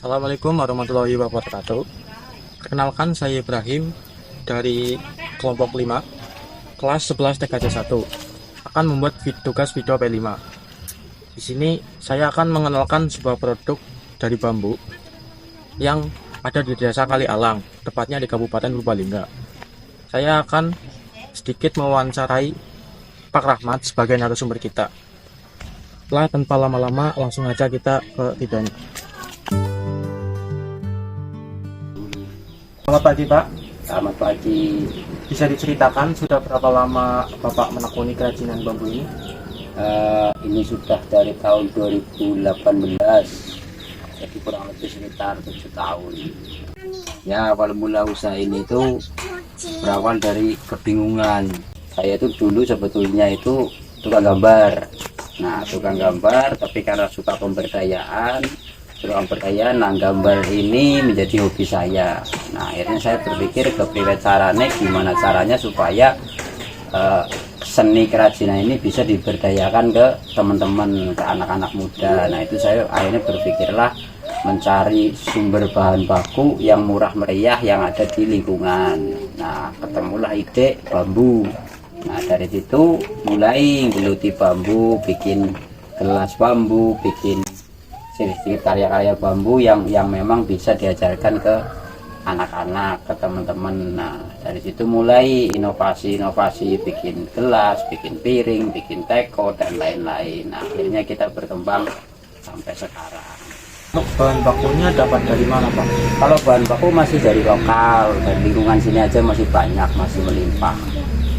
Assalamualaikum warahmatullahi wabarakatuh. Perkenalkan, saya Ibrahim dari kelompok 5 kelas 11 TKJ 1 akan membuat tugas video P5. Di sini saya akan mengenalkan sebuah produk dari bambu yang ada di Desa Kali Alang, tepatnya di Kabupaten Purbalingga. Saya akan sedikit mewawancarai Pak Rahmat sebagai narasumber kita. Setelah tanpa lama-lama, langsung aja kita ke videonya. Selamat pagi, Pak. Selamat pagi. Bisa diceritakan sudah berapa lama Bapak menekuni kerajinan bambu ini? Ini sudah dari tahun 2018, jadi kurang lebih sekitar 7 tahun. Ya, awal mula usaha ini itu berawal dari kebingungan. Saya itu dulu sebetulnya itu tukang gambar. Nah, tukang gambar, tapi karena suka pemberdayaan, nah gambar ini menjadi hobi saya. Nah, akhirnya saya berpikir gimana caranya supaya seni kerajinan ini bisa diberdayakan ke teman-teman, ke anak-anak muda. Nah, itu saya akhirnya berpikirlah mencari sumber bahan baku yang murah meriah yang ada di lingkungan. Nah, ketemulah ide bambu. Nah, dari situ mulai geluti bambu, bikin gelas bambu, bikin sedikit karya-karya bambu yang memang bisa diajarkan ke anak-anak, ke teman-teman. Nah, dari situ mulai inovasi-inovasi, bikin gelas, bikin piring, bikin teko, dan lain-lain. Nah, akhirnya kita berkembang sampai sekarang. Untuk bahan bakunya dapat dari mana, Pak? Kalau bahan baku masih dari lokal, dari lingkungan sini aja masih banyak, masih melimpah.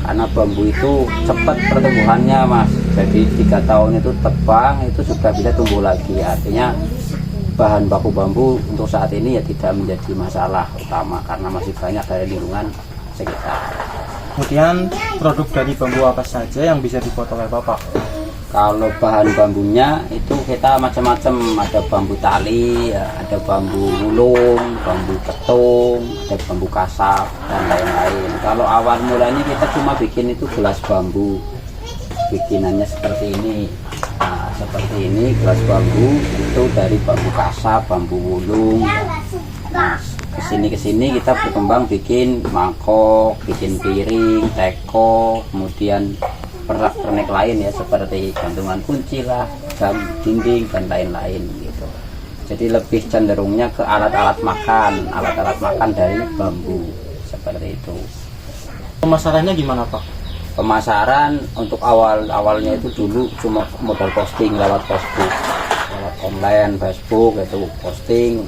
Karena bambu itu cepat pertumbuhannya, Mas. Jadi 3 tahun itu tebang, itu sudah bisa tumbuh lagi. Artinya bahan baku bambu untuk saat ini ya tidak menjadi masalah utama karena masih banyak dari lingkungan sekitar. Kemudian produk dari bambu apa saja yang bisa dibuat oleh Bapak? Kalau bahan bambunya itu kita macam-macam, ada bambu tali, ya, ada bambu gulung, bambu ketung, ada bambu kasar, dan lain-lain. Kalau awal mulanya kita cuma bikin itu gelas bambu, bikinannya seperti ini. Nah, seperti ini gelas bambu itu dari bambu kasar, bambu gulung. Nah, kesini kita berkembang bikin mangkok, bikin piring, teko, kemudian pernak-pernik lain ya, seperti gantungan kunci lah, jam dinding, dan lain-lain gitu. Jadi lebih cenderungnya ke alat-alat makan dari bambu seperti itu. Pemasarannya gimana, Pak? Pemasaran untuk awalnya itu dulu cuma modal posting lewat Facebook, lewat online Facebook itu posting.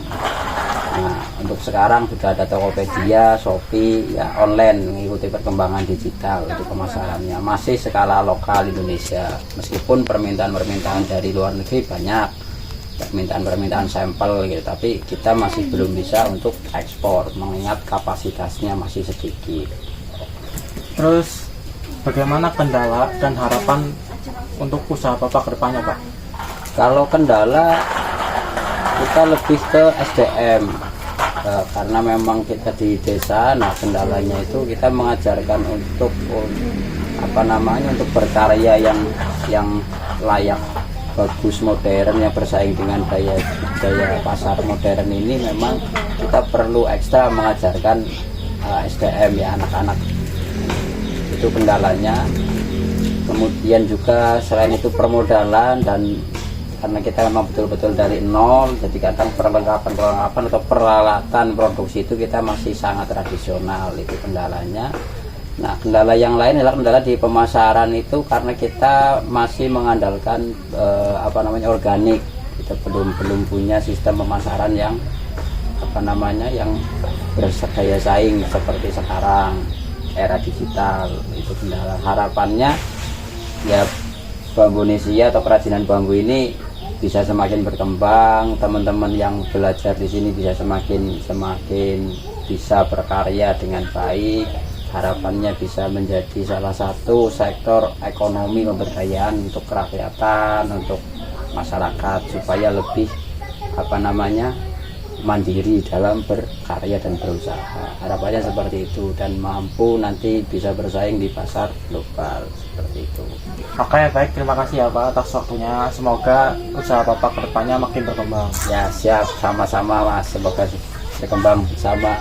Nah, untuk sekarang sudah ada Tokopedia, Shopee, ya online, mengikuti perkembangan digital. Itu pemasarannya masih skala lokal Indonesia, meskipun permintaan dari luar negeri banyak, permintaan sampel gitu, tapi kita masih belum bisa untuk ekspor mengingat kapasitasnya masih sedikit. Terus bagaimana kendala dan harapan untuk usaha Bapak ke depannya, Pak? Kalau kendala kita lebih ke SDM, karena memang kita di desa. Nah, kendalanya itu kita mengajarkan untuk untuk berkarya yang layak, bagus, modern, yang bersaing dengan daya pasar modern ini. Memang kita perlu ekstra mengajarkan SDM ya, anak-anak. Itu kendalanya. Kemudian juga selain itu permodalan, dan karena kita memang betul-betul dari nol, jadi kadang perlengkapan atau peralatan produksi itu kita masih sangat tradisional, itu kendalanya. Nah, kendala yang lain adalah kendala di pemasaran itu, karena kita masih mengandalkan organik. Kita belum punya sistem pemasaran yang yang bersedaya saing seperti sekarang, era digital. Itu kendala. Harapannya ya bambu Indonesia atau kerajinan bambu ini bisa semakin berkembang, teman-teman yang belajar di sini bisa semakin bisa berkarya dengan baik. Harapannya bisa menjadi salah satu sektor ekonomi pemberdayaan untuk kerakyatan, untuk masyarakat, supaya lebih mandiri dalam berkarya dan berusaha. Harapannya seperti itu, dan mampu nanti bisa bersaing di pasar global seperti itu. Oke, baik, terima kasih ya Pak atas waktunya. Semoga usaha Bapak kedepannya makin berkembang. Ya siap, sama-sama Mas, semoga berkembang bersama.